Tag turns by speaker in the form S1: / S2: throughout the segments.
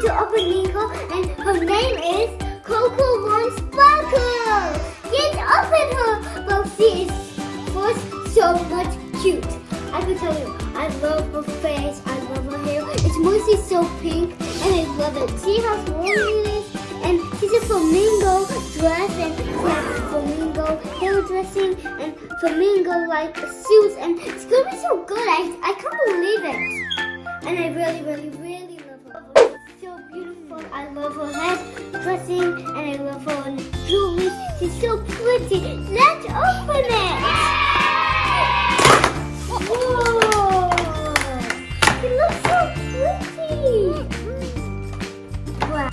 S1: to open Nico, and her name is Coco wants Sparkle. Yes, open her. Well, she is so much cute. I can tell you, I love her face, I love her hair. It's mostly so pink, and I love it. See how small it is? And she's a flamingo dress, and she has flamingo hair dressing, and flamingo-like shoes, and it's gonna be so good. I can't believe it. And I really, really, really love her. She's so beautiful. I love her head dressing, and I love her jewelry. She's so pretty. Let's open it. Whoa! It looks so pretty. Wow.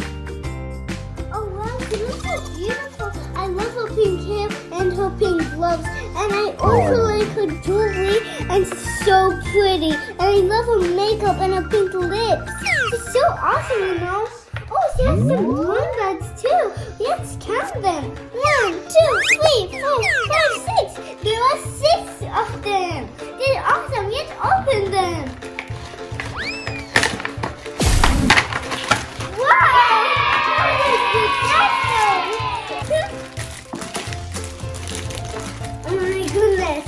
S1: Oh wow, she looks so beautiful. I love her pink hair and her pink gloves. And I also like her jewelry, and she's so pretty. And I love her makeup and her pink lips. She's so awesome, you know. Oh, she has some balloon bags too. Let's count them. 1, 2, 3, 4, 5, 6. There are 6 of them. They're awesome. Let's open them. Wow! Oh my goodness.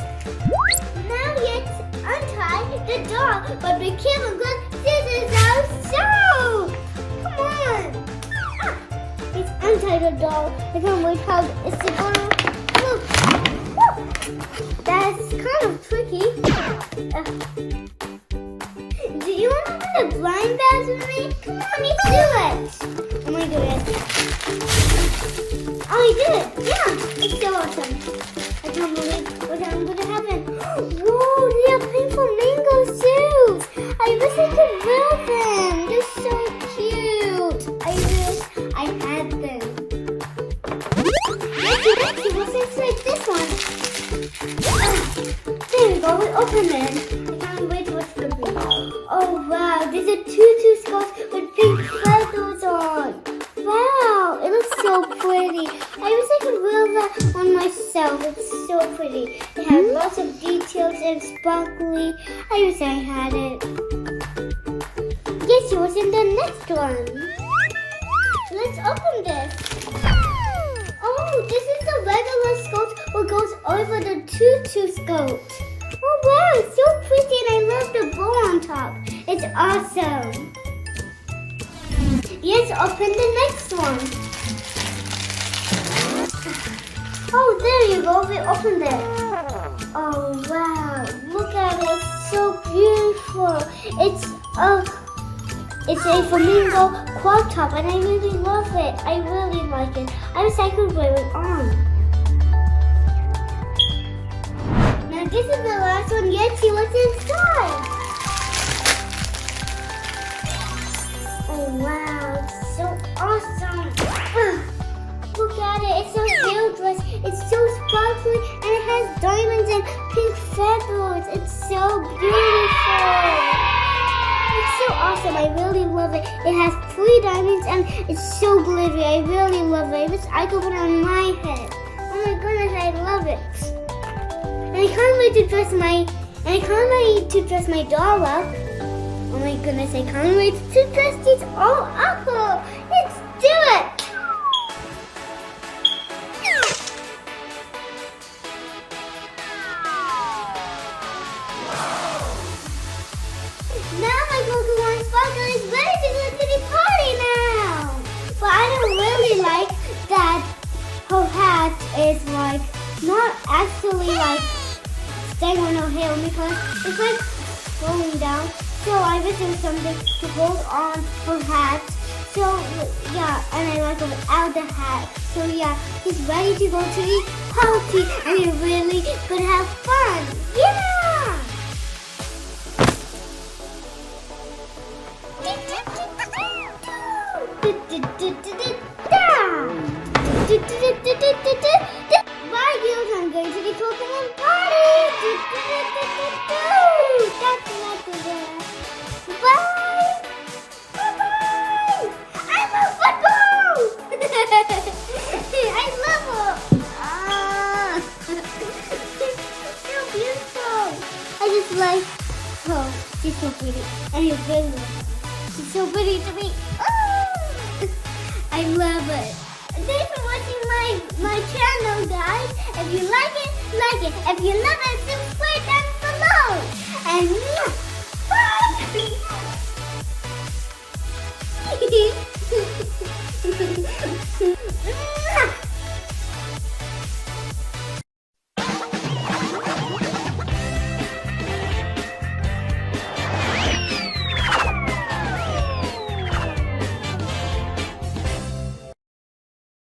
S1: Now let's untie the doll. But be careful because this is our show. Come on. Let's untie the doll. I can't wait how it's going to look. That's kind of tricky. Do you want to open the blind bags with me? Come on, let's do it. Oh my goodness. Oh, you did it. Yeah, it's so awesome. I can't believe what I'm going to happen. Whoa, they are pink flamingo shoes. I wish I could wear them. They're so cute. I wish I had them. Let's see what's inside this one. There we go. We open it. I can't wait what's going to be. Oh, wow. There's a tutu skirt with pink feathers on. Wow, it looks so pretty. I wish I could wear that on myself. It's so pretty. It has lots of details and sparkly. I wish I had it. Guess what's in the next one? Let's open this. Oh, this is the regular skirt what goes over the tutu skirt. Oh wow, it's so pretty and I love the bow on top. It's awesome. Let's open the next one. Oh, there you go. We opened it. Oh, wow. Look at it. It's so beautiful. It's a flamingo crop top, and I really love it. I really like it. I wish I could wear it on. Now, this is the last one. Let's see what's inside. Oh, wow. It's so awesome. Look at it. It's a real dress. It's so sparkly and it has diamonds and pink feathers. It's so beautiful. It's so awesome. I really love it. It has 3 diamonds and it's so glittery. I really love it. I wish I could put it on my head. Oh my goodness, I love it. And I can't wait to dress my doll up. Oh my goodness, I can't wait to dress these all up. Let's do it. Now my Coco Sparkle is ready to go to the party now. But I don't really like that her hat is like not actually like staying on her hair because it's like falling down. So I wish there was something to hold on her hat. So yeah, and I like it without the hat. So yeah, she's ready to go to the party and we're really gonna have fun. Yeah! Bye, girls. I'm going to the Pokemon party. Bye. Bye. I love football. I love her. So beautiful. I just like her. She's so pretty. And you're very. She's so pretty to me. I love it. Thanks for watching my channel, guys. If you like it, like it. If you love it, subscribe down below. And